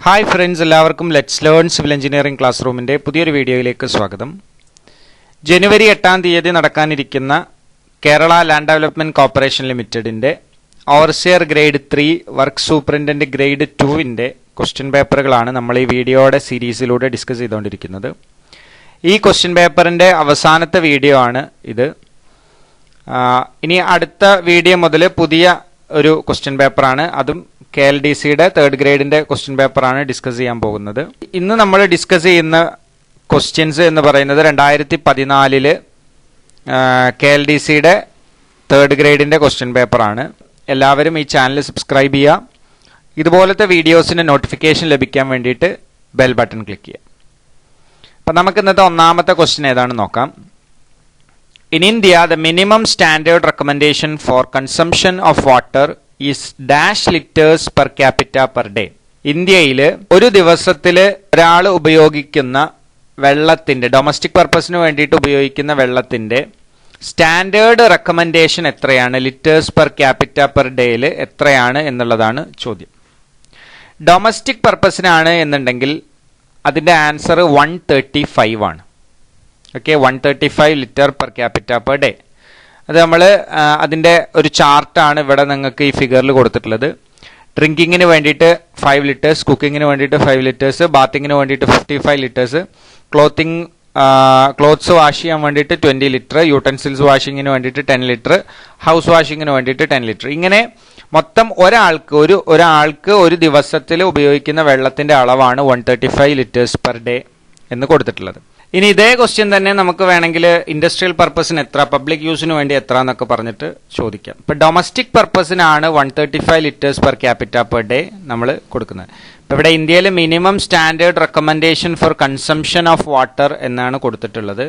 Hi friends, എല്ലാവർക്കും let's learn civil engineering class റൂമിൻ്റെ പുതിയൊരു വീഡിയോയിലേക്ക് സ്വാഗതം. ജനുവരി 8 തീയതി നടക്കാനിരിക്കുന്ന കേരള ലാൻഡ് ഡെവലപ്മെൻറ്റ് കോർപ്പറേഷൻ ലിമിറ്റഡിൻ്റെ overseer grade 3 work superintendent grade 2 question പേപ്പറുകളാണ് നമ്മൾ ഈ വീഡിയോയുടെ സീരീസിലൂടെ ഡിസ്കസ് ചെയ്തുകൊണ്ടിരിക്കുന്നത്. ഈ ക്വസ്റ്റ്യൻ പേപ്പറിൻ്റെ അവസാനത്തെ വീഡിയോ ആണ് ഇത്. ഇനി അടുത്ത വീഡിയോ മുതൽ പുതിയ ഒരു ക്വസ്റ്റ്യൻ പേപ്പറാണ്, അതും KLDCയുടെ 3rd ഗ്രേഡിൻ്റെ ക്വസ്റ്റ്യൻ പേപ്പറാണ് ഡിസ്കസ് ചെയ്യാൻ പോകുന്നത്. ഇന്ന് നമ്മൾ ഡിസ്കസ് ചെയ്യുന്ന ക്വസ്റ്റ്യൻസ് എന്ന് പറയുന്നത് 2014 KLDCയുടെ 3rd ഗ്രേഡിൻ്റെ ക്വസ്റ്റ്യൻ പേപ്പറാണ്. എല്ലാവരും ഈ ചാനൽ സബ്സ്ക്രൈബ് ചെയ്യുക. ഇതുപോലത്തെ വീഡിയോസിന് നോട്ടിഫിക്കേഷൻ ലഭിക്കാൻ വേണ്ടിയിട്ട് ബെൽ ബട്ടൺ ക്ലിക്ക് ചെയ്യുക. അപ്പം നമുക്ക് ഇന്നത്തെ ഒന്നാമത്തെ ക്വസ്റ്റ്യൻ ഏതാണെന്ന് നോക്കാം. In India, the minimum standard recommendation for consumption of water is dash liters per capita per day. ഇന്ത്യയിൽ ഒരു ദിവസത്തിൽ ഒരാൾ ഉപയോഗിക്കുന്ന വെള്ളത്തിൻ്റെ, ഡൊമസ്റ്റിക് പർപ്പസിന് വേണ്ടിയിട്ട് ഉപയോഗിക്കുന്ന വെള്ളത്തിൻ്റെ സ്റ്റാൻഡേർഡ് റെക്കമെൻഡേഷൻ എത്രയാണ്, ലിറ്റേഴ്സ് പെർ ക്യാപിറ്റ പെർ ഡേയിൽ എത്രയാണ് എന്നുള്ളതാണ് ചോദ്യം. ഡൊമസ്റ്റിക് പർപ്പസിനാണ് എന്നുണ്ടെങ്കിൽ അതിൻ്റെ ആൻസർ 135 ആണ്. Okay, 135 litre per capita per day. അത് നമ്മൾ അതിൻ്റെ ഒരു ചാർട്ടാണ് ഇവിടെ നിങ്ങൾക്ക് ഈ ഫിഗറിൽ കൊടുത്തിട്ടുള്ളത്. ഡ്രിങ്കിങ്ങിന് വേണ്ടിയിട്ട് 5 ലിറ്റേഴ്സ്, കുക്കിങ്ങിന് വേണ്ടിയിട്ട് 5 ലിറ്റേഴ്സ്, ബാത്തിങ്ങിന് വേണ്ടിയിട്ട് 55 ലിറ്റേഴ്സ്, ക്ലോത്ത്സ് വാഷ് ചെയ്യാൻ വേണ്ടിയിട്ട് 20 ലിറ്റർ, യൂട്ടൻസിൽസ് വാഷിങ്ങിന് വേണ്ടിയിട്ട് 10 ലിറ്റർ, ഹൗസ് വാഷിങ്ങിന് വേണ്ടിയിട്ട് 10 ലിറ്റർ. ഇങ്ങനെ മൊത്തം ഒരാൾക്ക് ഒരു ദിവസത്തിൽ ഉപയോഗിക്കുന്ന വെള്ളത്തിൻ്റെ അളവാണ് 135 ലിറ്റേഴ്സ് പെർ ഡേ എന്ന് കൊടുത്തിട്ടുള്ളത്. ഇനി ഇതേ ക്വസ്റ്റ്യൻ തന്നെ നമുക്ക് വേണമെങ്കിൽ ഇൻഡസ്ട്രിയൽ പർപ്പസിന് എത്ര, പബ്ലിക് യൂസിന് വേണ്ടി എത്ര എന്നൊക്കെ പറഞ്ഞിട്ട് ചോദിക്കാം. ഇപ്പം ഡൊമസ്റ്റിക് പർപ്പസിനാണ് 135 litres per capita per day നമ്മൾ കൊടുക്കുന്നത്. ഇപ്പം ഇവിടെ ഇന്ത്യയിൽ minimum standard recommendation for consumption of water എന്നാണ് കൊടുത്തിട്ടുള്ളത്.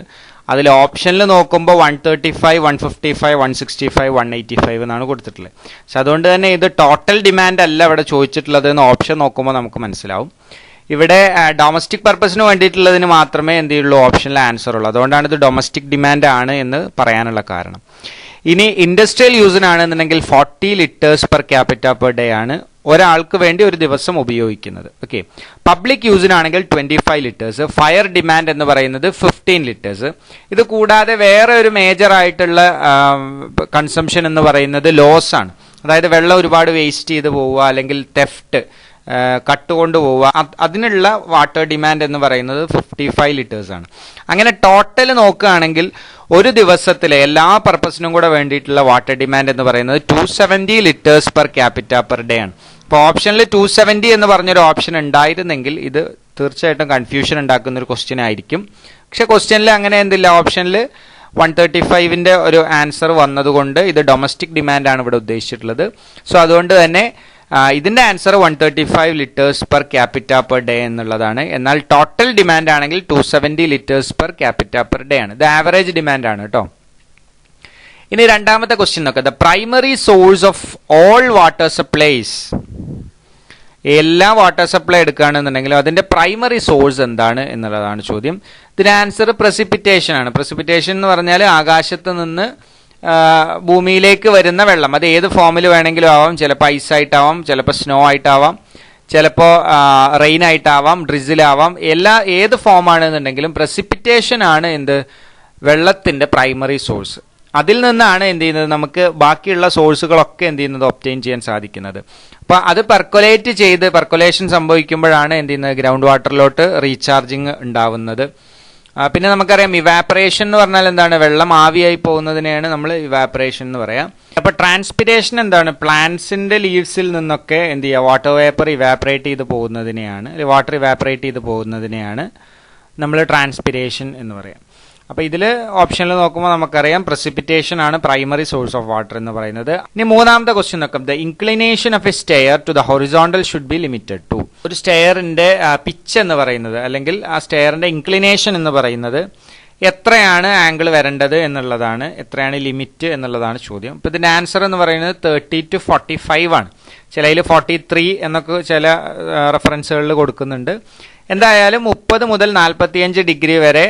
അതിൽ ഓപ്ഷനിൽ നോക്കുമ്പോൾ 135, 155, 165, 185 എന്നാണ് കൊടുത്തിട്ടുള്ളത്. പക്ഷെ അതുകൊണ്ട് തന്നെ ഇത് ടോട്ടൽ ഡിമാൻഡ് അല്ല ഇവിടെ ചോദിച്ചിട്ടുള്ളത് എന്ന് ഓപ്ഷൻ നോക്കുമ്പോൾ നമുക്ക് മനസ്സിലാവും. ഇവിടെ ഡൊമസ്റ്റിക് പർപ്പസിന് വേണ്ടിയിട്ടുള്ളതിന് മാത്രമേ എന്ത് ചെയ്യുള്ളൂ, ഓപ്ഷനിൽ ആൻസർ ഉള്ളൂ. അതുകൊണ്ടാണ് ഇത് ഡൊമസ്റ്റിക് ഡിമാൻഡ് ആണ് എന്ന് പറയാനുള്ള കാരണം. ഇനി ഇൻഡസ്ട്രിയൽ യൂസിനാണെന്നുണ്ടെങ്കിൽ 40 litres per capita per day ആണ് ഒരാൾക്ക് വേണ്ടി ഒരു ദിവസം ഉപയോഗിക്കുന്നത്. ഓക്കെ, പബ്ലിക് യൂസിനാണെങ്കിൽ 25 ലിറ്റേഴ്സ്, ഫയർ ഡിമാൻഡ് എന്ന് പറയുന്നത് 15 ലിറ്റേഴ്സ്. ഇത് കൂടാതെ വേറെ ഒരു മേജർ ആയിട്ടുള്ള കൺസംഷൻ എന്ന് പറയുന്നത് ലോസ് ആണ്. അതായത് വെള്ളം ഒരുപാട് വേസ്റ്റ് ചെയ്ത് പോവുക, അല്ലെങ്കിൽ തെഫ്റ്റ്, കട്ടുകൊണ്ട് പോവുക, അതിനുള്ള വാട്ടർ ഡിമാൻഡ് എന്ന് പറയുന്നത് 55 ലിറ്റേഴ്സ് ആണ്. അങ്ങനെ ടോട്ടൽ നോക്കുകയാണെങ്കിൽ ഒരു ദിവസത്തിലെ എല്ലാ പർപ്പസിനും കൂടെ വേണ്ടിയിട്ടുള്ള വാട്ടർ ഡിമാൻഡ് എന്ന് പറയുന്നത് 270 litres per capita per day ആണ്. അപ്പോൾ ഓപ്ഷനിൽ 270 എന്ന് പറഞ്ഞൊരു ഓപ്ഷൻ ഉണ്ടായിരുന്നെങ്കിൽ ഇത് തീർച്ചയായിട്ടും കൺഫ്യൂഷൻ ഉണ്ടാക്കുന്ന ഒരു ക്വസ്റ്റ്യൻ ആയിരിക്കും. പക്ഷെ ക്വസ്റ്റ്യനിൽ അങ്ങനെ എന്തില്ല, ഓപ്ഷനിൽ 135ന്റെ ഒരു ആൻസർ വന്നതുകൊണ്ട് ഇത് ഡൊമസ്റ്റിക് ഡിമാൻഡാണ് ഇവിടെ ഉദ്ദേശിച്ചിട്ടുള്ളത്. സോ അതുകൊണ്ട് തന്നെ ഇതിൻ്റെ answer 135 litres per capita per day എന്നുള്ളതാണ്. എന്നാൽ ടോട്ടൽ ഡിമാൻഡ് ആണെങ്കിൽ 270 litres per capita per day ആണ്. ഇത് ആവറേജ് ഡിമാൻഡ് ആണ് കേട്ടോ. ഇനി രണ്ടാമത്തെ ക്വസ്റ്റ്യൻ നോക്കാം. The primary source of all water supplies, എല്ലാ വാട്ടർ സപ്ലൈ എടുക്കുകയാണെന്നുണ്ടെങ്കിലും അതിൻ്റെ പ്രൈമറി സോഴ്സ് എന്താണ് എന്നുള്ളതാണ് ചോദ്യം. ഇതിൻ്റെ ആൻസർ പ്രസിപ്പിറ്റേഷൻ ആണ്. പ്രസിപ്പിറ്റേഷൻ എന്ന് പറഞ്ഞാൽ ആകാശത്ത് നിന്ന് ഭൂമിയിലേക്ക് വരുന്ന വെള്ളം, അത് ഏത് ഫോമിൽ വേണമെങ്കിലും ആവാം. ചിലപ്പോൾ ഐസായിട്ടാവാം, ചിലപ്പോൾ സ്നോ ആയിട്ടാവാം, ചിലപ്പോൾ റെയിൻ ആയിട്ടാവാം, ഡ്രിസിലാവാം. ഏത് ഫോമാണെന്നുണ്ടെങ്കിലും പ്രസിപ്പിറ്റേഷൻ ആണ് എന്ത്, വെള്ളത്തിൻ്റെ പ്രൈമറി സോഴ്സ്. അതിൽ നിന്നാണ് എന്ത് ചെയ്യുന്നത്, നമുക്ക് ബാക്കിയുള്ള സോഴ്സുകളൊക്കെ എന്ത് ചെയ്യുന്നത്, ഒബ്റ്റെയിൻ ചെയ്യാൻ സാധിക്കുന്നത്. അപ്പോൾ അത് പെർക്കൊലേഷൻ സംഭവിക്കുമ്പോഴാണ് എന്ത് ചെയ്യുന്നത്, ഗ്രൗണ്ട് വാട്ടറിലോട്ട് റീചാർജിങ് ഉണ്ടാവുന്നത്. പിന്നെ നമുക്കറിയാം ഇവാപ്പറേഷൻ എന്ന് പറഞ്ഞാൽ എന്താണ്, വെള്ളം ആവിയായി പോകുന്നതിനെയാണ് നമ്മൾ ഇവാപ്പറേഷൻ എന്ന് പറയാം. അപ്പോൾ ട്രാൻസ്പിരേഷൻ എന്താണ്, പ്ലാന്റ്സിന്റെ ലീവ്സിൽ നിന്നൊക്കെ എന്ത് ചെയ്യുക, വാട്ടർ വേപ്പർ ഇവാപ്പറേറ്റ് ചെയ്ത് പോകുന്നതിനെയാണ്, വാട്ടർ ഇവാപ്പറേറ്റ് ചെയ്ത് പോകുന്നതിനെയാണ് നമ്മൾ ട്രാൻസ്പിരേഷൻ എന്ന് പറയാം. അപ്പോൾ ഇതിൽ ഓപ്ഷനിൽ നോക്കുമ്പോൾ നമുക്കറിയാം പ്രസിപ്പിറ്റേഷൻ ആണ് പ്രൈമറി സോഴ്സ് ഓഫ് വാട്ടർ എന്ന് പറയുന്നത്. ഇനി മൂന്നാമത്തെ ക്വസ്റ്റ്യൻ നോക്കാം. The inclination of a stair to the horizontal should be limited to. ഒരു സ്റ്റെയറിന്റെ പിച്ച് എന്ന് പറയുന്നത്, അല്ലെങ്കിൽ ആ സ്റ്റെയറിന്റെ ഇൻക്ലിനേഷൻ എന്ന് പറയുന്നത് എത്രയാണ് ആംഗിൾ വരേണ്ടത് എന്നുള്ളതാണ്, എത്രയാണ് ലിമിറ്റ് എന്നുള്ളതാണ് ചോദ്യം. അപ്പോൾ ഇതിന്റെ ആൻസർ എന്ന് പറയുന്നത് 30 to 45 ആണ്. ചിലതിൽ 43 എന്നൊക്കെ ചില റെഫറൻസുകളിൽ കൊടുക്കുന്നുണ്ട്. എന്തായാലും 30 മുതൽ 45 ഡിഗ്രി വരെ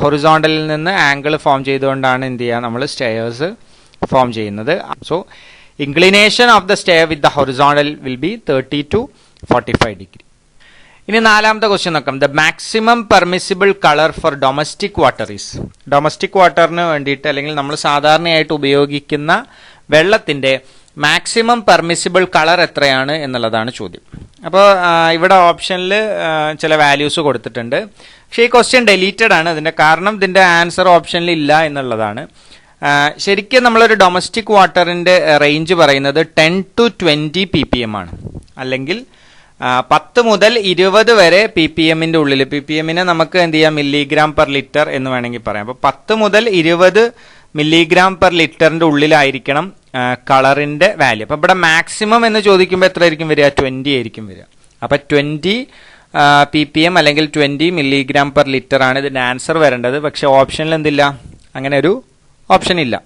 ഹൊറിസോണ്ടലിൽ നിന്ന് ആംഗിൾ ഫോം ചെയ്തുകൊണ്ടാണ് എന്ത് ചെയ്യുക, നമ്മൾ സ്റ്റെയർസ് ഫോം ചെയ്യുന്നത്. So inclination of the stair with the horizontal will be 30 to 45 degree. ഇനി നാലാമത്തെ ക്വസ്റ്റ്യൻ നോക്കാം. The maximum permissible colour for domestic water is. Domestic വാട്ടറിന് വേണ്ടിയിട്ട് അല്ലെങ്കിൽ നമ്മൾ സാധാരണയായിട്ട് ഉപയോഗിക്കുന്ന വെള്ളത്തിന്റെ മാക്സിമം പെർമിസിബിൾ കളർ എത്രയാണ് എന്നുള്ളതാണ് ചോദ്യം. അപ്പോൾ ഇവിടെ ഓപ്ഷനിൽ ചില വാല്യൂസ് കൊടുത്തിട്ടുണ്ട്. പക്ഷേ ഈ ക്വസ്റ്റ്യൻ ഡെലീറ്റഡ് ആണ്. ഇതിന്റെ കാരണം ഇതിന്റെ ആൻസർ ഓപ്ഷനിൽ ഇല്ല എന്നുള്ളതാണ്. ശരിക്കും നമ്മളൊരു ഡൊമസ്റ്റിക് വാട്ടറിന്റെ റേഞ്ച് പറയുന്നത് 10 to 20 ppm ആണ്. അല്ലെങ്കിൽ 10 മുതൽ 20 വരെ ppm ഉള്ളിൽ. ppm നമുക്ക് എന്ത് ചെയ്യാം, മില്ലിഗ്രാം പെർ ലിറ്റർ എന്ന് വേണമെങ്കിൽ പറയാം. അപ്പോൾ 10 മുതൽ 20 മില്ലിഗ്രാം പെർ ലിറ്ററിന്റെ ഉള്ളിലായിരിക്കണം കളറിന്റെ വാല്യൂ. അപ്പൊ ഇവിടെ മാക്സിമം എന്ന് ചോദിക്കുമ്പോൾ എത്ര ആയിരിക്കും വരിക? 20 ആയിരിക്കും വരിക. അപ്പൊ 20 ppm അല്ലെങ്കിൽ 20 മില്ലിഗ്രാം പെർ ലിറ്റർ ആണ് ഇതിന്റെ ആൻസർ വരേണ്ടത്. പക്ഷെ ഓപ്ഷനിൽ എന്തില്ല, അങ്ങനെ ഒരു ഓപ്ഷൻ ഇല്ല.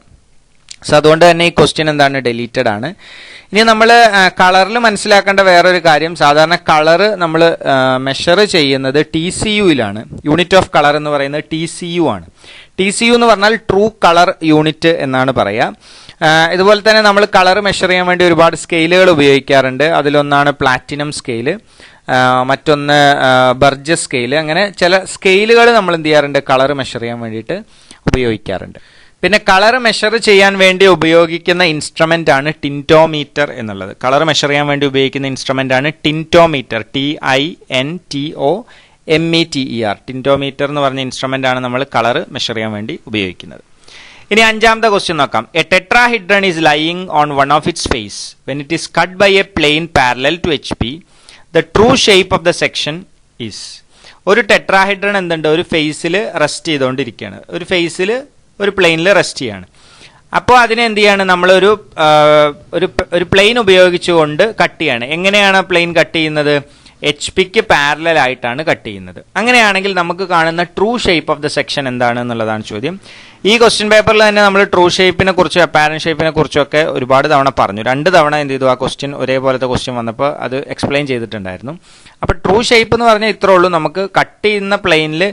സോ അതുകൊണ്ട് തന്നെ ഈ ക്വസ്റ്റ്യൻ എന്താണ്, ഡെലീറ്റഡ് ആണ്. ഇനി നമ്മൾ കളറിൽ മനസ്സിലാക്കേണ്ട വേറൊരു കാര്യം, സാധാരണ കളർ നമ്മൾ മെഷർ ചെയ്യുന്നത് TCU-ലാണ്. യൂണിറ്റ് ഓഫ് കളർ എന്ന് പറയുന്നത് TCU ആണ്. TCU എന്ന് പറഞ്ഞാൽ ട്രൂ കളർ യൂണിറ്റ് എന്നാണ് പറയുക. ഇതുപോലെ തന്നെ നമ്മൾ കളർ മെഷർ ചെയ്യാൻ വേണ്ടി ഒരുപാട് സ്കെയിലുകൾ ഉപയോഗിക്കാറുണ്ട്. അതിലൊന്നാണ് പ്ലാറ്റിനം സ്കെയില്, മറ്റൊന്ന് ബർജസ് സ്കെയില്. അങ്ങനെ ചില സ്കെയിലുകൾ നമ്മൾ എന്ത് ചെയ്യാറുണ്ട്, കളർ മെഷർ ചെയ്യാൻ വേണ്ടിയിട്ട് ഉപയോഗിക്കാറുണ്ട്. പിന്നെ കളർ മെഷർ ചെയ്യാൻ വേണ്ടി ഉപയോഗിക്കുന്ന ഇൻസ്ട്രുമെന്റ് ആണ് ടിൻറ്റോമീറ്റർ എന്നുള്ളത്. കളർ മെഷർ ചെയ്യാൻ വേണ്ടി ഉപയോഗിക്കുന്ന ഇൻസ്ട്രുമെന്റ് ആണ് ടിൻറ്റോമീറ്റർ, TINTOMETER. ടിൻറ്റോമീറ്റർ എന്ന് പറഞ്ഞ ഇൻസ്ട്രുമെന്റ് ആണ് നമ്മൾ കളർ മെഷർ ചെയ്യാൻ വേണ്ടി ഉപയോഗിക്കുന്നത്. ഇനി അഞ്ചാമത്തെ ക്വസ്റ്റ്യൻ നോക്കാം. A tetrahedron is lying on one of its face when it is cut by a plane parallel to HP. The true shape of the section is. ഒരു ടെട്രാഹിഡ്രൺ എന്തുണ്ട്, ഒരു ഫേസിൽ റെസ്റ്റ് ചെയ്തുകൊണ്ടിരിക്കുകയാണ്. ഒരു ഫേസിൽ ഒരു പ്ലെയിനിൽ റെസ്റ്റ് ചെയ്യാണ്. അപ്പോൾ അതിനെ എന്ത് ചെയ്യാണ്, നമ്മളൊരു ഒരു പ്ലെയിൻ ഉപയോഗിച്ചുകൊണ്ട് കട്ട് ചെയ്യാണ്. എങ്ങനെയാണ് പ്ലെയിൻ കട്ട് ചെയ്യുന്നത്? HP-ക്ക് പാരലൽ ആയിട്ടാണ് കട്ട് ചെയ്യുന്നത്. അങ്ങനെയാണെങ്കിൽ നമുക്ക് കാണുന്ന true shape of the section എന്താണ് എന്നുള്ളതാണ് ചോദ്യം. ഈ ക്വസ്റ്റ്യൻ പേപ്പറിൽ തന്നെ നമ്മൾ ട്രൂ ഷേപ്പിനെ കുറിച്ചും അപ്പാരന്റ് ഷേപ്പിനെ കുറിച്ചൊക്കെ ഒരുപാട് തവണ പറഞ്ഞു. 2 തവണ എന്ത് ചെയ്തു, ആ ക്വസ്റ്റ്യൻ ഒരേപോലത്തെ ക്വസ്റ്റ്യൻ വന്നപ്പോൾ അത് എക്സ്പ്ലെയിൻ ചെയ്തിട്ടുണ്ടായിരുന്നു. അപ്പോൾ ട്രൂ ഷേപ്പ് എന്ന് പറഞ്ഞാൽ ഇത്രേ ഉള്ളൂ. നമുക്ക് കട്ട് ചെയ്യുന്ന പ്ലെയിനിൽ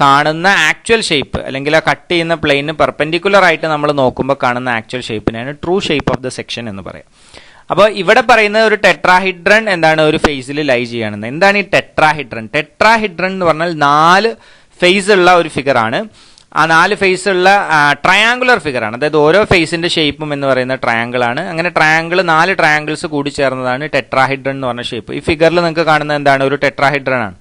കാണുന്ന ആക്ച്വൽ ഷേപ്പ്, അല്ലെങ്കിൽ ആ കട്ട് ചെയ്യുന്ന പ്ലെയിന് പെർപെൻഡിക്കുലർ ആയിട്ട് നമ്മൾ നോക്കുമ്പോൾ കാണുന്ന ആക്ച്വൽ ഷേപ്പിനാണ് true shape of the section എന്ന് പറയാം. അപ്പോൾ ഇവിടെ പറയുന്നത് ഒരു ടെട്രാഹിഡ്രൺ എന്താണ്, ഒരു ഫേസിൽ ലൈ ചെയ്യുകയാണെന്ന്. എന്താണ് ഈ ടെട്രാഹിഡ്രൺ? ടെട്രാഹിഡ്രൺ എന്ന് പറഞ്ഞാൽ 4 ഫേസ് ഉള്ള ഒരു ഫിഗർ ആണ്. ആ 4 ഫേസ് ഉള്ള ട്രയാങ്കുലർ ഫിഗർ ആണ്. അതായത് ഓരോ ഫേസിന്റെ ഷേപ്പും എന്ന് പറയുന്ന ട്രയാങ്കിൾ ആണ്. അങ്ങനെ 4 ട്രയാങ്കിൾസ് കൂടി ചേർന്നതാണ് ടെട്രാഹിഡ്രൺ എന്ന് പറഞ്ഞ ഷേപ്പ്. ഈ ഫിഗറിൽ നിങ്ങൾക്ക് കാണുന്നത് എന്താണ്, ഒരു ടെട്രാഹിഡ്രൺ ആണ്.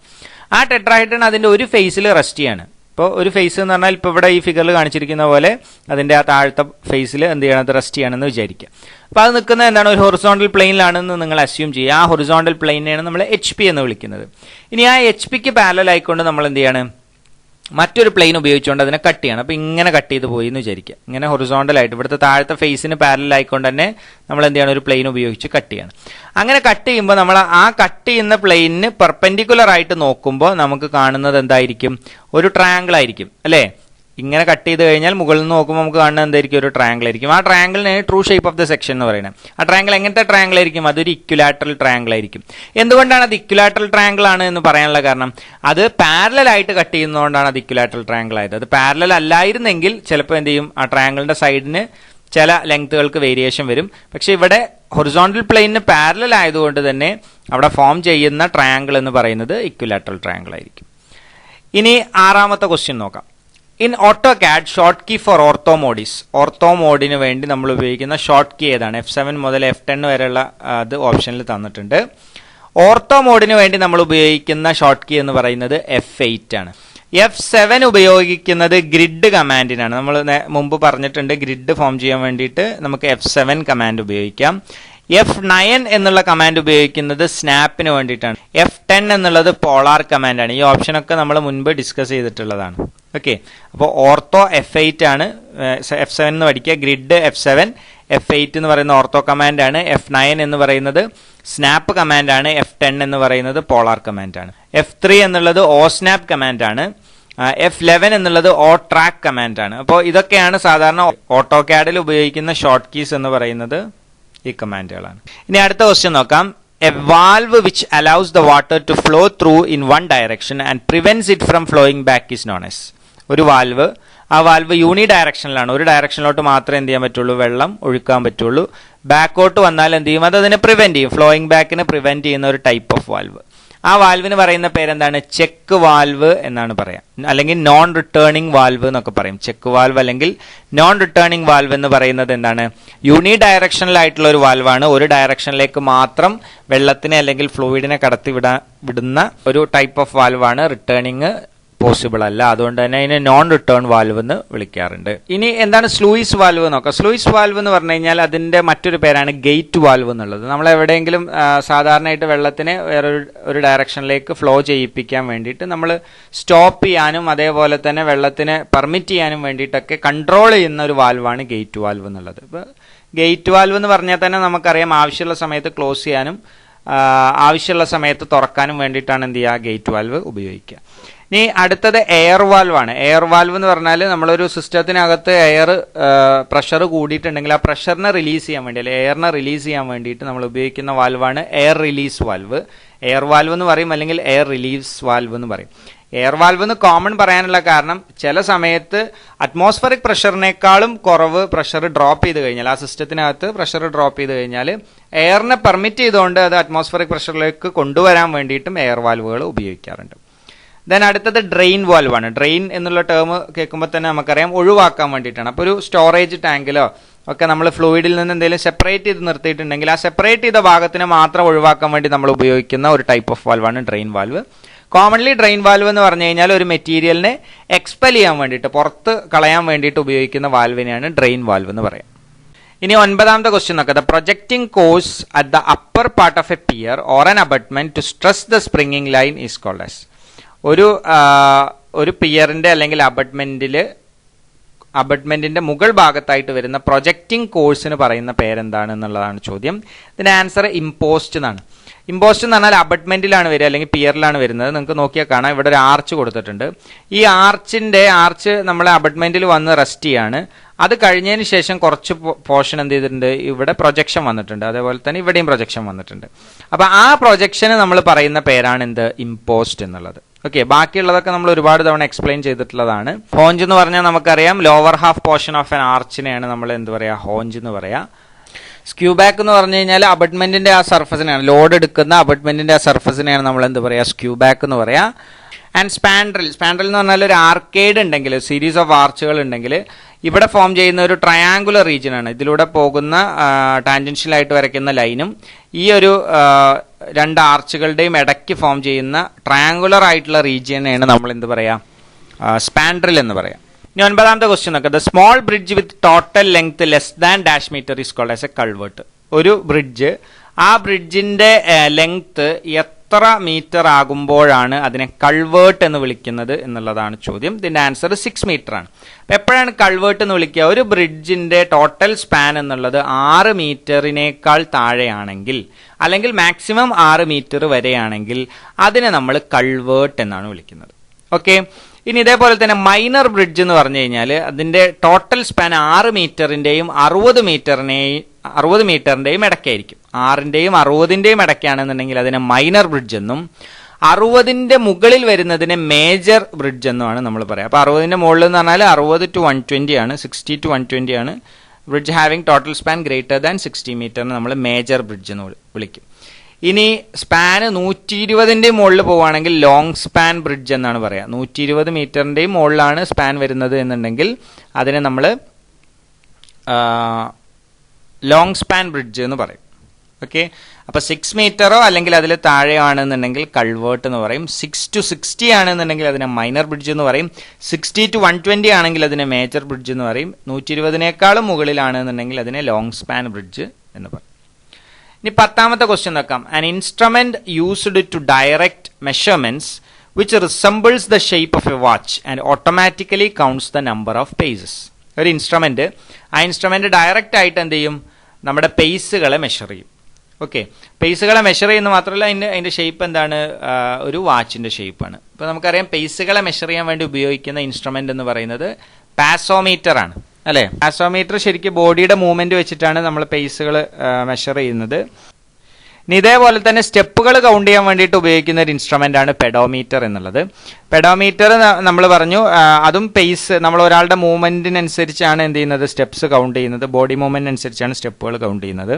ആ ടെട്രാഹിഡ്രൺ അതിന്റെ ഒരു ഫേസിൽ റെസ്റ്റ് ചെയ്യാണ്. ഇപ്പോൾ ഒരു ഫേസ് എന്ന് പറഞ്ഞാൽ ഇപ്പോൾ ഇവിടെ ഈ ഫിഗറിൽ കാണിച്ചിരിക്കുന്ന പോലെ അതിന്റെ ആ താഴത്തെ ഫേസിൽ എന്ത് ചെയ്യണം, അത് റെസ്റ്റ് ചെയ്യണമെന്ന് വിചാരിക്കുക. അപ്പോൾ അത് നിൽക്കുന്നത് എന്താണ്, ഒരു ഹൊറിസോണ്ടൽ പ്ലെയിനിലാണെന്ന് നിങ്ങൾ അസ്യൂം ചെയ്യുക. ആ ഹൊറിസോണ്ടൽ പ്ലെയിനെയാണ് നമ്മൾ HP എന്ന് വിളിക്കുന്നത്. ഇനി ആ HP-ക്ക് പാരലൽ ആയിക്കൊണ്ട് നമ്മൾ എന്ത് ചെയ്യാണ്, മറ്റൊരു പ്ലെയിൻ ഉപയോഗിച്ചുകൊണ്ട് അതിനെ കട്ട് ചെയ്യണം. അപ്പോൾ ഇങ്ങനെ കട്ട് ചെയ്ത് പോയി എന്ന് വിചാരിക്കുക. ഇങ്ങനെ ഹൊറിസോണ്ടൽ ആയിട്ട് ഇവിടുത്തെ താഴത്തെ ഫേസിന് പാരലൽ ആയിക്കൊണ്ട് തന്നെ നമ്മൾ എന്ത് ചെയ്യണം, ഒരു പ്ലെയിൻ ഉപയോഗിച്ച് കട്ട് ചെയ്യണം. അങ്ങനെ കട്ട് ചെയ്യുമ്പോൾ നമ്മൾ ആ കട്ട് ചെയ്യുന്ന പ്ലെയിനിന് പെർപെൻഡിക്കുലർ ആയിട്ട് നോക്കുമ്പോൾ നമുക്ക് കാണുന്നത് എന്തായിരിക്കും, ഒരു ട്രയാങ്കിൾ ആയിരിക്കും അല്ലേ. ഇങ്ങനെ കട്ട് ചെയ്ത് കഴിഞ്ഞാൽ മുകളിൽ നിന്ന് നോക്കുമ്പോൾ നമുക്ക് കാണുന്നത് എന്തായിരിക്കും, ഒരു ട്രയാങ്കിൾ ആയിരിക്കും. ആ ട്രയാങ്കിളിനാണ് true shape of the section എന്ന് പറയുന്നത്. ആ ട്രയാങ്കിൾ എങ്ങനത്തെ ട്രയാങ്കിൾ ആയിരിക്കും, അതൊരു ഇക്വിലാറ്ററൽ ട്രയാങ്കിൾ ആയിരിക്കും. എന്തുകൊണ്ടാണ് അത് ഇക്വിലാറ്ററൽ ട്രയാങ്കിൾ ആണ് എന്ന് പറയാനുള്ള കാരണം, അത് പാരലൽ ആയിട്ട് കട്ട് ചെയ്യുന്നതുകൊണ്ടാണ് അത് ഇക്വിലാറ്ററൽ ട്രയാങ്കിൾ ആയത്. അത് പാരലൽ അല്ലായിരുന്നെങ്കിൽ ചിലപ്പോൾ എന്ത് ചെയ്യും, ആ ട്രയാങ്കിളിന്റെ സൈഡിന് ചില ലെങ്ത്തുകൾക്ക് വേരിയേഷൻ വരും. പക്ഷെ ഇവിടെ ഹൊറിസോണ്ടൽ പ്ലെയിനിന് പാരലൽ ആയതുകൊണ്ട് തന്നെ അവിടെ ഫോം ചെയ്യുന്ന ട്രയാങ്കിൾ എന്ന് പറയുന്നത് ഇക്വിലാറ്ററൽ ട്രയാങ്കിൾ ആയിരിക്കും. ഇനി ആറാമത്തെ ക്വസ്റ്റ്യൻ നോക്കാം. In AutoCAD short key for ortho modes. Ortho മോഡിന് വേണ്ടി നമ്മൾ ഉപയോഗിക്കുന്ന ഷോർട്ട് കീ ഏതാണ്? F7 മുതൽ F10 വരെയുള്ള അത് ഓപ്ഷനിൽ തന്നിട്ടുണ്ട്. ഓർത്തോ മോഡിന് വേണ്ടി നമ്മൾ ഉപയോഗിക്കുന്ന ഷോർട്ട് കീ എന്ന് പറയുന്നത് F8 ആണ്. F7 ഉപയോഗിക്കുന്നത് ഗ്രിഡ് കമാൻഡിനാണ്. നമ്മൾ മുമ്പ് പറഞ്ഞിട്ടുണ്ട്, ഗ്രിഡ് ഫോം ചെയ്യാൻ വേണ്ടിയിട്ട് നമുക്ക് F7 കമാൻഡ് ഉപയോഗിക്കാം. F9 എന്നുള്ള കമാൻഡ് ഉപയോഗിക്കുന്നത് സ്നാപ്പിന് വേണ്ടിയിട്ടാണ്. F10 എന്നുള്ളത് പോളാർ കമാൻഡാണ്. ഈ ഓപ്ഷനൊക്കെ നമ്മൾ മുൻപ് ഡിസ്കസ് ചെയ്തിട്ടുള്ളതാണ്. ഓക്കെ, അപ്പോൾ ഓർത്തോ F8 ആണ്. F7 എന്ന് പഠിക്കുക, ഗ്രിഡ് F7, F8 എന്ന് പറയുന്ന ഓർത്തോ കമാൻഡാണ്. F9 എന്ന് പറയുന്നത് സ്നാപ്പ് കമാൻഡാണ്. F10 എന്ന് പറയുന്നത് പോളാർ കമാൻഡാണ്. F3 എന്നുള്ളത് ഓ സ്നാപ്പ് കമാൻഡാണ്. F11 എന്നുള്ളത് ഓ ട്രാക്ക് കമാൻഡാണ്. അപ്പോൾ ഇതൊക്കെയാണ് സാധാരണ AutoCAD-ൽ ഉപയോഗിക്കുന്ന ഷോർട്ട് കീസ് എന്ന് പറയുന്നത് ഈ കമാൻഡുകളാണ്. ഇനി അടുത്ത ക്വസ്റ്റ്യൻ നോക്കാം. A valve which allows the water to flow through in one direction and prevents it from flowing back is known as. ഒരു വാൽവ്, ആ വാൽവ് യൂണി ഡയറക്ഷനിലാണ്. ഒരു ഡയറക്ഷനിലോട്ട് മാത്രമേ എന്ത് ചെയ്യാൻ പറ്റുള്ളൂ, വെള്ളം ഒഴുക്കാൻ പറ്റുള്ളൂ. ബാക്കോട്ട് വന്നാൽ എന്ത് ചെയ്യും, അത് അതിനെ പ്രിവെന്റ് ചെയ്യും. ഫ്ലോയിങ് ബാക്കിനെ പ്രിവെന്റ് ചെയ്യുന്ന ഒരു ടൈപ്പ് ഓഫ് വാൽവ്. ആ വാൽവിന് പറയുന്ന പേരെന്താണ്? ചെക്ക് വാൽവ് എന്നാണ് പറയാം, അല്ലെങ്കിൽ നോൺ റിട്ടേണിംഗ് വാൽവ് എന്നൊക്കെ പറയും. ചെക്ക് വാൽവ് അല്ലെങ്കിൽ നോൺ റിട്ടേണിംഗ് വാൽവ് എന്ന് പറയുന്നത് എന്താണ്? യൂണി ഡയറക്ഷണൽ ആയിട്ടുള്ള ഒരു വാൽവാണ്. ഒരു ഡയറക്ഷനിലേക്ക് മാത്രം വെള്ളത്തിനെ അല്ലെങ്കിൽ ഫ്ലൂയിഡിനെ വിടുന്ന ഒരു ടൈപ്പ് ഓഫ് വാൽവാണ്. റിട്ടേണിംഗ് പോസിബിൾ അല്ല, അതുകൊണ്ട് തന്നെ അതിനെ നോൺ റിട്ടേൺ വാൽവ് എന്ന് വിളിക്കാറുണ്ട്. ഇനി എന്താണ് സ്ലൂയിസ് വാൽവ് നോക്കാം. സ്ലൂയിസ് വാൽവ് എന്ന് പറഞ്ഞു കഴിഞ്ഞാൽ അതിന്റെ മറ്റൊരു പേരാണ് ഗേറ്റ് വാൽവ് എന്നുള്ളത്. നമ്മൾ എവിടെയെങ്കിലും സാധാരണയായിട്ട് വെള്ളത്തിനെ ഒരു ഡയറക്ഷനിലേക്ക് ഫ്ലോ ചെയ്യിപ്പിക്കാൻ വേണ്ടിയിട്ട് നമ്മൾ സ്റ്റോപ്പ് ചെയ്യാനും അതേപോലെ തന്നെ വെള്ളത്തിനെ പെർമിറ്റ് ചെയ്യാനും വേണ്ടിയിട്ടൊക്കെ കൺട്രോൾ ചെയ്യുന്ന ഒരു വാൽവാണ് ഗേറ്റ് വാൽവ് എന്നുള്ളത്. ഇപ്പോൾ ഗേറ്റ് വാൽവ് എന്ന് പറഞ്ഞാൽ തന്നെ നമുക്കറിയാം ആവശ്യമുള്ള സമയത്ത് ക്ലോസ് ചെയ്യാനും ആവശ്യമുള്ള സമയത്ത് തുറക്കാനും വേണ്ടിയിട്ടാണ് എന്ത് ചെയ്യുക? ഗേറ്റ് വാൽവ് ഉപയോഗിക്കുക. ഇനി അടുത്തത് എയർ വാൽവാണ്. എയർ വാൽവ് എന്ന് പറഞ്ഞാൽ നമ്മളൊരു സിസ്റ്റത്തിനകത്ത് എയർ പ്രഷർ കൂടിയിട്ടുണ്ടെങ്കിൽ ആ പ്രഷറിനെ റിലീസ് ചെയ്യാൻ വേണ്ടി, അല്ലെങ്കിൽ എയറിനെ റിലീസ് ചെയ്യാൻ വേണ്ടിയിട്ട് നമ്മൾ ഉപയോഗിക്കുന്ന വാൽവാണ് air release valve. Air valve എന്ന് പറയും, അല്ലെങ്കിൽ എയർ റിലീസ് വാൽവ് എന്ന് പറയും. എയർ വാൽവ് എന്ന് കോമൺ പറയാനുള്ള കാരണം ചില സമയത്ത് അറ്റ്മോസ്ഫറിക് പ്രഷറിനേക്കാളും കുറവ് പ്രഷർ ഡ്രോപ്പ് ചെയ്ത് കഴിഞ്ഞാൽ, ആ സിസ്റ്റത്തിനകത്ത് പ്രഷർ ഡ്രോപ്പ് ചെയ്ത് കഴിഞ്ഞാൽ എയറിനെ പെർമിറ്റ് ചെയ്തുകൊണ്ട് അത് അറ്റ്മോസ്ഫറിക് പ്രഷറിലേക്ക് കൊണ്ടുവരാൻ വേണ്ടിയിട്ടും എയർ വാൽവുകൾ ഉപയോഗിക്കാറുണ്ട്. ദെൻ അടുത്തത് ഡ്രെയിൻ വാൽവാണ്. ഡ്രെയിൻ എന്നുള്ള ടേം കേൾക്കുമ്പോൾ തന്നെ നമുക്കറിയാം ഒഴിവാക്കാൻ വേണ്ടിയിട്ടാണ്. അപ്പോൾ ഒരു സ്റ്റോറേജ് ടാങ്കിലോ ഒക്കെ നമ്മൾ ഫ്ലൂയിഡിൽ നിന്ന് എന്തെങ്കിലും സെപ്പറേറ്റ് ചെയ്ത് നിർത്തിയിട്ടുണ്ടെങ്കിൽ ആ സെപ്പറേറ്റ് ചെയ്ത ഭാഗത്തിനെ മാത്രം ഒഴിവാക്കാൻ വേണ്ടി നമ്മൾ ഉപയോഗിക്കുന്ന ഒരു ടൈപ്പ് ഓഫ് വാൽവാണ് drain valve. Commonly drain valve എന്ന് പറഞ്ഞു കഴിഞ്ഞാൽ ഒരു മെറ്റീരിയലിനെ എക്സ്പെൽ ചെയ്യാൻ വേണ്ടിയിട്ട്, പുറത്ത് കളയാൻ വേണ്ടിയിട്ട് ഉപയോഗിക്കുന്ന വാൽവിനെയാണ് ഡ്രെയിൻ വാൽവ് എന്ന് പറയാം. ഇനി 9ാമത്തെ ക്വസ്റ്റ്യൻ നോക്കാം. The projecting course at the upper part of a pier or an abutment to stress the springing line is called as. ഒരു പിയറിന്റെ അല്ലെങ്കിൽ അബട്ട്മെന്റിന്റെ മുകൾ ഭാഗത്തായിട്ട് വരുന്ന പ്രൊജക്ടിംഗ് കോഴ്സിന് പറയുന്ന പേരെന്താണ് എന്നുള്ളതാണ് ചോദ്യം. ഇതിന്റെ ആൻസർ ഇമ്പോസ്റ്റ് എന്നാണ്. ഇമ്പോസ്റ്റ് എന്ന് പറഞ്ഞാൽ അബട്ട്മെന്റിലാണ് വരിക, അല്ലെങ്കിൽ പിയറിലാണ് വരുന്നത്. നിങ്ങൾക്ക് നോക്കിയാൽ കാണാം, ഇവിടെ ഒരു ആർച്ച് കൊടുത്തിട്ടുണ്ട്. ഈ ആർച്ച് നമ്മളെ അബട്ട്മെന്റിൽ വന്ന് റെസ്റ്റ് ചെയ്യാണ്. അത് കഴിഞ്ഞതിന് ശേഷം കുറച്ച് പോർഷൻ എന്ത് ചെയ്തിട്ടുണ്ട്? ഇവിടെ പ്രൊജക്ഷൻ വന്നിട്ടുണ്ട്. അതേപോലെ തന്നെ ഇവിടെയും പ്രൊജക്ഷൻ വന്നിട്ടുണ്ട്. അപ്പൊ ആ പ്രൊജക്ഷന് നമ്മൾ പറയുന്ന പേരാണ് എന്ത്? ഇമ്പോസ്റ്റ് എന്നുള്ളത്. ഓക്കെ, ബാക്കിയുള്ളതൊക്കെ നമ്മൾ ഒരുപാട് തവണ എക്സ്പ്ലെയിൻ ചെയ്തിട്ടുള്ളതാണ്. ഹോഞ്ച് എന്ന് പറഞ്ഞാൽ നമുക്കറിയാം lower half portion of an ആർച്ചിനെയാണ് നമ്മൾ എന്ത് പറയാ? ഹോഞ്ച് എന്ന് പറയാ. സ്ക്യൂ ബാക്ക് എന്ന് പറഞ്ഞു കഴിഞ്ഞാൽ അബട്ട്മെന്റിന്റെ ആ സർഫസിനെയാണ്, ലോഡ് എടുക്കുന്ന അബട്ട്മെന്റിന്റെ ആ സർഫസിനെയാണ് നമ്മൾ എന്ത് പറയാ? സ്ക്യൂ ബാക്ക് എന്ന് പറയാ. ആൻഡ് സ്പാൻഡ്രൽ എന്ന് പറഞ്ഞാൽ ഒരു ആർക്കേഡ് ഉണ്ടെങ്കിൽ, സീരീസ് ഓഫ് ആർച്ചുകൾ ഉണ്ടെങ്കിൽ ഇവിടെ ഫോം ചെയ്യുന്ന ഒരു ട്രയാങ്കുലർ റീജിയൻ ആണ്. ഇതിലൂടെ പോകുന്ന ടാൻജൻഷ്യൽ ആയിട്ട് വരയ്ക്കുന്ന ലൈനും ഈ ഒരു രണ്ട് ആർച്ചുകളുടെയും ഇടയ്ക്ക് ഫോം ചെയ്യുന്ന ട്രയാങ്കുലർ ആയിട്ടുള്ള റീജിയനെയാണ് നമ്മൾ എന്ത് പറയാ? സ്പാൻഡ്രൽ എന്ന് പറയാം. ഇനി 9ാമത്തെ ക്വസ്റ്റ്യൻ നോക്കാം. The small bridge with total length less than dash metre is called as a culvert. ഒരു ബ്രിഡ്ജ്, ആ ബ്രിഡ്ജിന്റെ ലെങ്ത് എത്ര മീറ്റർ ആകുമ്പോഴാണ് അതിനെ കൾവേർട്ട് എന്ന് വിളിക്കുന്നത് എന്നുള്ളതാണ് ചോദ്യം. ഇതിന്റെ ആൻസർ 6 മീറ്റർ ആണ്. അപ്പൊ എപ്പോഴാണ് കൾവേർട്ട് എന്ന് വിളിക്കുക? ഒരു ബ്രിഡ്ജിന്റെ ടോട്ടൽ സ്പാൻ എന്നുള്ളത് 6 മീറ്ററിനേക്കാൾ താഴെയാണെങ്കിൽ, അല്ലെങ്കിൽ മാക്സിമം 6 മീറ്റർ വരെയാണെങ്കിൽ അതിനെ നമ്മൾ കൾവേർട്ട് എന്നാണ് വിളിക്കുന്നത്. ഓക്കെ, ഇനി ഇതേപോലെ തന്നെ മൈനർ ബ്രിഡ്ജ് എന്ന് പറഞ്ഞു കഴിഞ്ഞാൽ അതിന്റെ ടോട്ടൽ സ്പാൻ 6 മീറ്ററിന്റെയും 60 മീറ്ററിന്റെയും ഇടയ്ക്കായിരിക്കും. 6ന്റെയും 60ന്റെയും ഇടയ്ക്കാണെന്നുണ്ടെങ്കിൽ അതിനെ മൈനർ ബ്രിഡ്ജ് എന്നും 60ന്റെ മുകളിൽ വരുന്നതിനെ മേജർ ബ്രിഡ്ജ് എന്നുമാണ് നമ്മൾ പറയാം. അപ്പൊ 60ന്റെ മുകളിൽ എന്ന് പറഞ്ഞാൽ 60 to 120 ആണ്, 60 to 120 ആണ്. Bridge having total span greater than 60 മീറ്ററിന് നമ്മൾ മേജർ ബ്രിഡ്ജ് എന്ന് വിളിക്കും. ഇനി സ്പാന് 120ന്റെ മുകളിൽ പോവുകയാണെങ്കിൽ ലോങ് സ്പാൻ ബ്രിഡ്ജ് എന്നാണ് പറയാം. 120 മീറ്ററിന്റെയും മുകളിലാണ് സ്പാൻ വരുന്നത് എന്നുണ്ടെങ്കിൽ അതിനെ നമ്മൾ ലോങ് സ്പാൻ ബ്രിഡ്ജ് എന്ന് പറയും. ഓക്കെ, അപ്പൊ 6 മീറ്ററോ അല്ലെങ്കിൽ അതിൽ താഴെയാണെന്നുണ്ടെങ്കിൽ കൾവേർട്ട് എന്ന് പറയും. 6 to 60 ആണെന്നുണ്ടെങ്കിൽ അതിനെ മൈനർ ബ്രിഡ്ജ് എന്ന് പറയും. 60 to 120 ആണെങ്കിൽ അതിനെ മേജർ ബ്രിഡ്ജ് എന്ന് പറയും. 120നേക്കാളും മുകളിലാണെന്നുണ്ടെങ്കിൽ അതിനെ ലോങ് സ്പാൻ ബ്രിഡ്ജ് എന്ന് പറയും. ഇനി 10ാമത്തെ ക്വസ്റ്റ്യൻ നോക്കാം. An instrument used to direct measurements which resembles the shape of a watch and automatically counts the number of paces. ഒരു ഇൻസ്ട്രുമെന്റ്, ആ ഇൻസ്ട്രുമെന്റ് ഡയറക്റ്റ് ആയിട്ട് എന്ത് ചെയ്യും? നമ്മുടെ പേസുകളെ മെഷർ ചെയ്യും. ഓക്കെ, പേസുകളെ മെഷർ ചെയ്യുന്ന മാത്രമല്ല അതിന്റെ ഷേപ്പ് എന്താണ്? ഒരു വാച്ചിന്റെ ഷേപ്പാണ്. ഇപ്പൊ നമുക്കറിയാം പേസുകളെ മെഷർ ചെയ്യാൻ വേണ്ടി ഉപയോഗിക്കുന്ന ഇൻസ്ട്രുമെന്റ് എന്ന് പറയുന്നത് പാസോമീറ്റർ ആണ്, അല്ലെ? പാസോമീറ്റർ ശരിക്കും ബോഡിയുടെ മൂവ്മെന്റ് വെച്ചിട്ടാണ് നമ്മൾ പേസുകൾ മെഷർ ചെയ്യുന്നത്. ഇനി ഇതേപോലെ തന്നെ സ്റ്റെപ്പുകൾ കൗണ്ട് ചെയ്യാൻ വേണ്ടിയിട്ട് ഉപയോഗിക്കുന്ന ഒരു ഇൻസ്ട്രുമെന്റ് ആണ് പെഡോമീറ്റർ എന്നുള്ളത്. പെഡോമീറ്റർ നമ്മൾ പറഞ്ഞു, അതും പേസ്, നമ്മൾ ഒരാളുടെ മൂവ്മെന്റിനനുസരിച്ചാണ് എന്ത് ചെയ്യുന്നത്? സ്റ്റെപ്സ് കൗണ്ട് ചെയ്യുന്നത്. ബോഡി മൂവ്മെന്റ് അനുസരിച്ചാണ് സ്റ്റെപ്പുകൾ കൗണ്ട് ചെയ്യുന്നത്.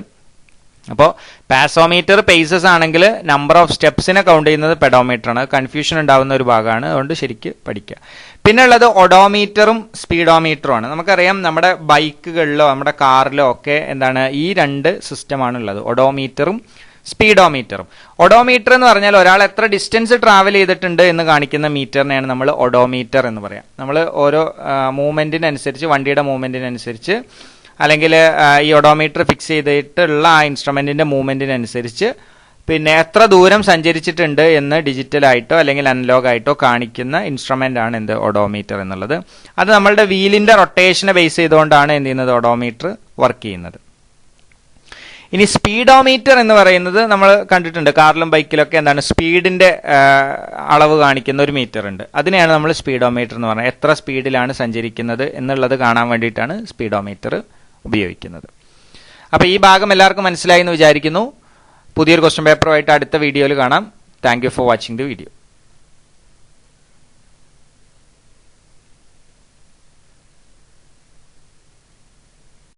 അപ്പോൾ പാസോമീറ്റർ പേസസ് ആണെങ്കിൽ നമ്പർ ഓഫ് സ്റ്റെപ്സിനെ കൗണ്ട് ചെയ്യുന്നത് പെഡോമീറ്റർ ആണ്. കൺഫ്യൂഷൻ ഉണ്ടാവുന്ന ഒരു ഭാഗമാണ്, അതുകൊണ്ട് ശരിക്ക് പഠിക്കുക. പിന്നെ ഉള്ളത് ഒഡോമീറ്ററും സ്പീഡോമീറ്ററും ആണ്. നമുക്കറിയാം നമ്മുടെ ബൈക്കുകളിലോ നമ്മുടെ കാറിലോ ഒക്കെ എന്താണ് ഈ രണ്ട് സിസ്റ്റമാണ് ഉള്ളത്, ഒഡോമീറ്ററും സ്പീഡോമീറ്ററും. ഒഡോമീറ്റർ എന്ന് പറഞ്ഞാൽ ഒരാൾ എത്ര ഡിസ്റ്റൻസ് ട്രാവൽ ചെയ്തിട്ടുണ്ട് എന്ന് കാണിക്കുന്ന മീറ്ററിനെയാണ് നമ്മൾ ഒഡോമീറ്റർ എന്ന് പറയാം. നമ്മൾ ഓരോ മൂവ്മെന്റിനനുസരിച്ച്, വണ്ടിയുടെ മൂവ്മെന്റിനനുസരിച്ച് അല്ലെങ്കിൽ ഈ ഒഡോമീറ്റർ ഫിക്സ് ചെയ്തിട്ടുള്ള ആ ഇൻസ്ട്രുമെന്റിന്റെ മൂവ്മെന്റിനനുസരിച്ച് പിന്നെ എത്ര ദൂരം സഞ്ചരിച്ചിട്ടുണ്ട് എന്ന് ഡിജിറ്റലായിട്ടോ അല്ലെങ്കിൽ അനലോഗ് ആയിട്ടോ കാണിക്കുന്ന ഇൻസ്ട്രുമെന്റ് ആണ് എന്ത് ഒഡോമീറ്റർ എന്നുള്ളത്. അത് നമ്മളുടെ വീലിന്റെ റൊട്ടേഷനെ ബേസ് ചെയ്തുകൊണ്ടാണ് എന്ത് ചെയ്യുന്നത് ഒഡോമീറ്റർ വർക്ക് ചെയ്യുന്നത്. ഇനി സ്പീഡോമീറ്റർ എന്ന് പറയുന്നത് നമ്മൾ കണ്ടിട്ടുണ്ട്, കാറിലും ബൈക്കിലൊക്കെ എന്താണ് സ്പീഡിന്റെ അളവ് കാണിക്കുന്ന ഒരു മീറ്റർ ഉണ്ട്. അതിനെയാണ് നമ്മൾ സ്പീഡോമീറ്റർ എന്ന് പറയുന്നത്. എത്ര സ്പീഡിലാണ് സഞ്ചരിക്കുന്നത് എന്നുള്ളത് കാണാൻ വേണ്ടിയിട്ടാണ് സ്പീഡോമീറ്റർ ഉപയോഗിക്കുന്നത്. അപ്പോൾ ഈ ഭാഗം എല്ലാവർക്കും മനസ്സിലായി എന്ന് വിചാരിക്കുന്നു. പുതിയൊരു ക്വസ്റ്റ്യൻ പേപ്പറുമായിട്ട് അടുത്ത വീഡിയോയിൽ കാണാം. Thank you for watching the video.